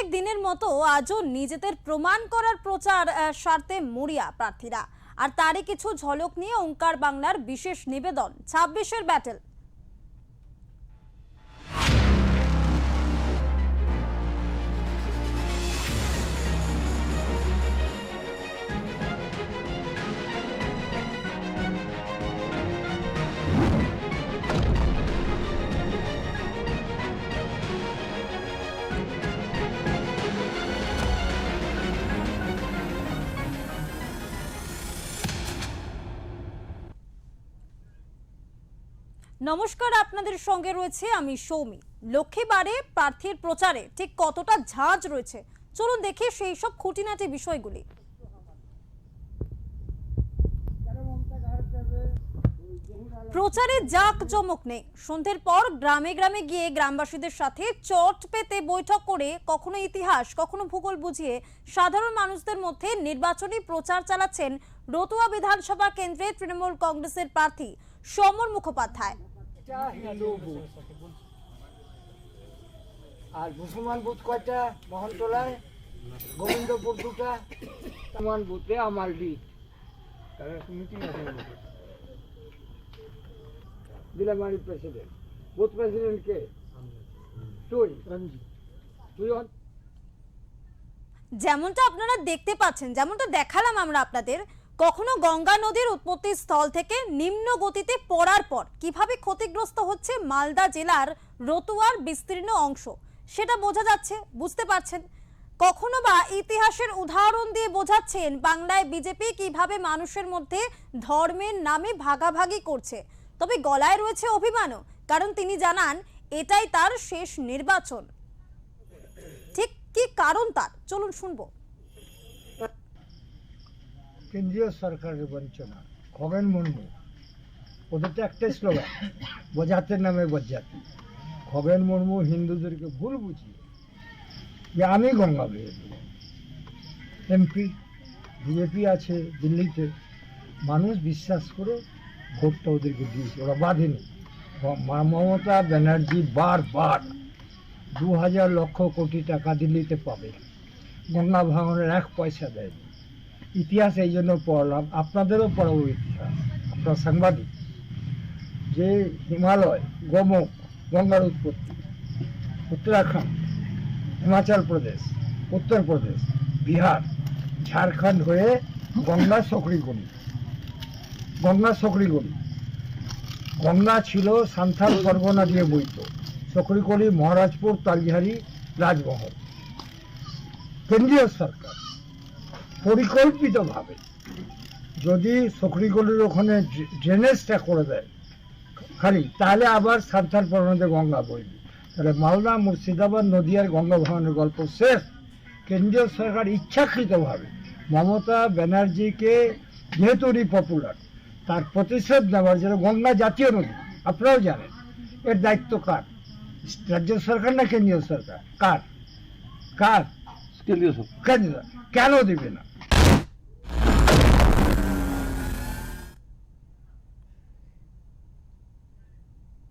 প্রত্যেক দিনের মতো আজও নিজেদের প্রমাণ করার প্রচার স্বার্থে মরিয়া প্রার্থীরা। আর তারই কিছু ঝলক নিয়ে ওঙ্কার বাংলার বিশেষ নিবেদন 26-এর ব্যাটেল। নমস্কার, আপনাদের সঙ্গে রয়েছে আমি সৌমি। লক্ষ্মীবারে প্রার্থীর প্রচারে ঠিক কতটা ঝাঁজ রয়েছে চলুন দেখি সেই সব খুঁটিনাটি বিষয়গুলি। প্রচারে জাঁকজমক নেই। সন্ধ্যের পর গ্রামে গ্রামে গিয়ে গ্রামবাসীদের সাথে চট পেতে বৈঠক করে কখনো ইতিহাস কখনো ভূগোল বুঝিয়ে সাধারণ মানুষদের মধ্যে নির্বাচনী প্রচার চালাচ্ছেন রতুয়া বিধানসভা কেন্দ্রে তৃণমূল কংগ্রেসের প্রার্থী সমর মুখোপাধ্যায়। আর মুসলমান বুথ কয়টা? মোহনটোলায়, গোবিন্দপুর দুটা, মুসলমান বুথে আমার লিড দিলামারি প্রেসিডেন্ট। বুথ প্রেসিডেন্ট কে? তুই। যেমনটা আপনারা দেখতে পাচ্ছেন, যেমনটা দেখালাম আমরা আপনাদের, কখনো গঙ্গা নদীর উৎপত্তি স্থল থেকে নিম্ন গতিতে পড়ার পর কিভাবে ক্ষতিগ্রস্ত হচ্ছে মালদা জেলার রতুয়ার বিস্তীর্ণ অংশ সেটা বোঝা যাচ্ছে, বুঝতে পারছেন। কখনো বা ইতিহাসের উদাহরণ দিয়ে বোঝাচ্ছেন বাংলায় বিজেপি কিভাবে মানুষের মধ্যে ধর্মের নামে ভাগাভাগি করছে। তবে গলায় রয়েছে অভিমানও, কারণ তিনি জানান এটাই তার শেষ নির্বাচন। ঠিক কি কারণ তার, চলুন শুনবো। কেন্দ্রীয় সরকারের বঞ্চনা, খগেন মুর্মু, ওদের তো একটাই স্লোগান, বোঝাতের নামে বজ্জাতি। খগেন মুর্মু হিন্দুদেরকে ভুল বুঝিয়ে যে আমি গঙ্গা বেয়ে দেব। এমপি বিজেপি আছে দিল্লিতে, মানুষ বিশ্বাস করে ভোটটা ওদেরকে দিয়েছে, ওরা বাঁধেনি। মমতা ব্যানার্জি বারবার 2000 লক্ষ কোটি টাকা দিল্লিতে পাবে, গঙ্গা ভাঙনের 1 পয়সা দেয়নি। ইতিহাস এই জন্য পড়লাম, আপনাদেরও পড়াবো ইতিহাস, আপনার সাংবাদিক, যে হিমালয়, গোমুখ, গঙ্গার উৎপত্তি উত্তরাখণ্ড, হিমাচল প্রদেশ, উত্তরপ্রদেশ, বিহার, ঝাড়খণ্ড হয়ে গঙ্গা সকরিগলি। গঙ্গা ছিল সান্থাল পরগনা দিয়ে বইত, সকরিগলি, মহারাজপুর, তালঝাড়ি, রাজমহল। কেন্দ্রীয় সরকার পরিকল্পিতভাবে যদি সকরিগলির ওখানে ড্রেনেজটা করে দেয় খালি, তাহলে আবার সান্থাল পরগনাতে গঙ্গা বইবে। তাহলে মালদা, মুর্শিদাবাদ, নদিয়ার গঙ্গা ভাঙনের গল্প শেষ। কেন্দ্রীয় সরকার ইচ্ছাকৃতভাবে মমতা ব্যানার্জিকে, যেহেতু উনি পপুলার, তার প্রতিশোধ নেওয়ার জন্য, গঙ্গা জাতীয় নদী আপনারাও জানেন, এর দায়িত্ব কার? রাজ্য সরকার না কেন্দ্রীয় সরকার? কার? কেন্দ্রীয় সরকার। কেন দিবে না?